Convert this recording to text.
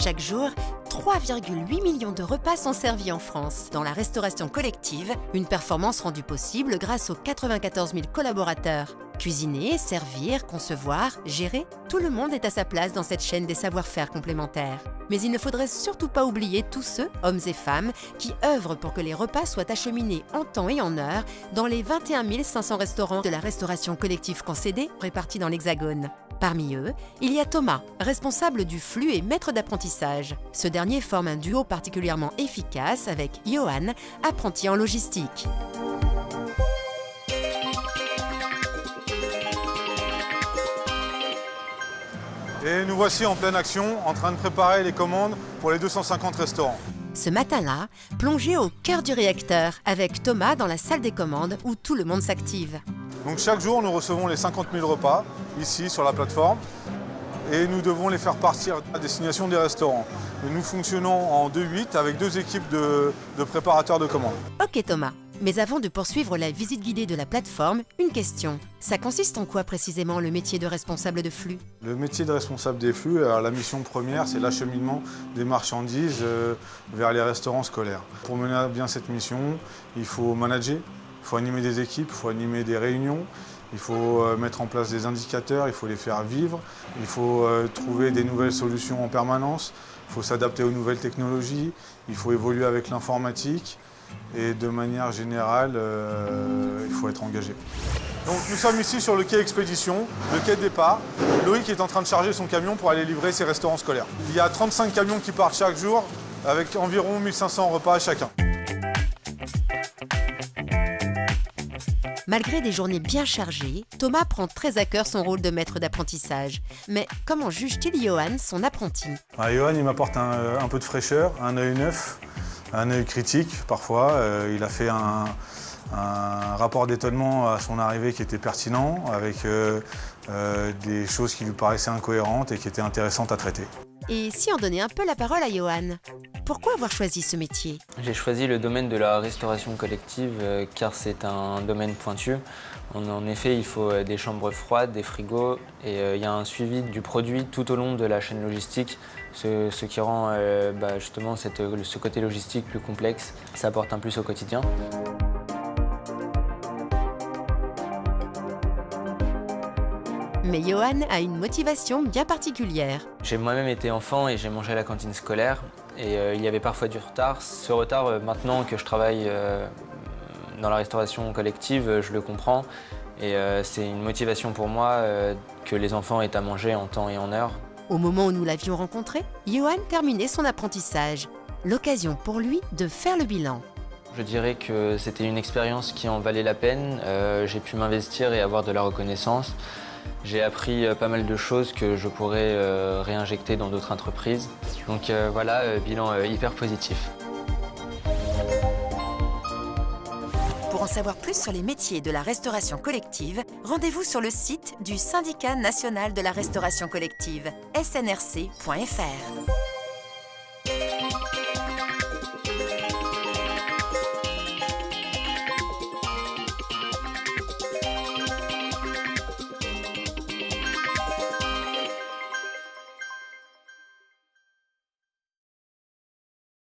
Chaque jour, 3,8 millions de repas sont servis en France dans la restauration collective, une performance rendue possible grâce aux 94 000 collaborateurs. Cuisiner, servir, concevoir, gérer, tout le monde est à sa place dans cette chaîne des savoir-faire complémentaires. Mais il ne faudrait surtout pas oublier tous ceux, hommes et femmes, qui œuvrent pour que les repas soient acheminés en temps et en heure dans les 21 500 restaurants de la restauration collective concédée répartis dans l'Hexagone. Parmi eux, il y a Thomas, responsable du flux et maître d'apprentissage. Ce dernier forme un duo particulièrement efficace avec Johan, apprenti en logistique. Et nous voici en pleine action, en train de préparer les commandes pour les 250 restaurants. Ce matin-là, plongé au cœur du réacteur, avec Thomas dans la salle des commandes où tout le monde s'active. Donc chaque jour, nous recevons les 50 000 repas, ici sur la plateforme, et nous devons les faire partir à destination des restaurants. Et nous fonctionnons en 2-8 avec 2 équipes de préparateurs de commandes. Ok Thomas, mais avant de poursuivre la visite guidée de la plateforme, une question. Ça consiste en quoi précisément le métier de responsable de flux? Le métier de responsable des flux, alors la mission première, c'est l'acheminement des marchandises vers les restaurants scolaires. Pour mener à bien cette mission, il faut manager, il faut animer des équipes, il faut animer des réunions, il faut mettre en place des indicateurs, il faut les faire vivre, il faut trouver des nouvelles solutions en permanence, il faut s'adapter aux nouvelles technologies, il faut évoluer avec l'informatique et de manière générale, il faut être engagé. Donc nous sommes ici sur le quai expédition, le quai de départ. Loïc est en train de charger son camion pour aller livrer ses restaurants scolaires. Il y a 35 camions qui partent chaque jour avec environ 1500 repas chacun. Malgré des journées bien chargées, Thomas prend très à cœur son rôle de maître d'apprentissage. Mais comment juge-t-il Johan, son apprenti? Johan, il m'apporte un peu de fraîcheur, un œil neuf, un œil critique parfois. Il a fait un rapport d'étonnement à son arrivée qui était pertinent, avec des choses qui lui paraissaient incohérentes et qui étaient intéressantes à traiter. Et si on donnait un peu la parole à Johan? Pourquoi avoir choisi ce métier? J'ai choisi le domaine de la restauration collective car c'est un domaine pointu. En effet, il faut des chambres froides, des frigos et il y a un suivi du produit tout au long de la chaîne logistique, ce qui rend justement ce côté logistique plus complexe. Ça apporte un plus au quotidien. Mais Johan a une motivation bien particulière. J'ai moi-même été enfant et j'ai mangé à la cantine scolaire et il y avait parfois du retard. Ce retard, maintenant que je travaille dans la restauration collective, je le comprends et c'est une motivation pour moi que les enfants aient à manger en temps et en heure. Au moment où nous l'avions rencontré, Johan terminait son apprentissage. L'occasion pour lui de faire le bilan. Je dirais que c'était une expérience qui en valait la peine. J'ai pu m'investir et avoir de la reconnaissance. J'ai appris pas mal de choses que je pourrais réinjecter dans d'autres entreprises. Donc voilà, bilan hyper positif. Pour en savoir plus sur les métiers de la restauration collective, rendez-vous sur le site du Syndicat national de la restauration collective, snrc.fr.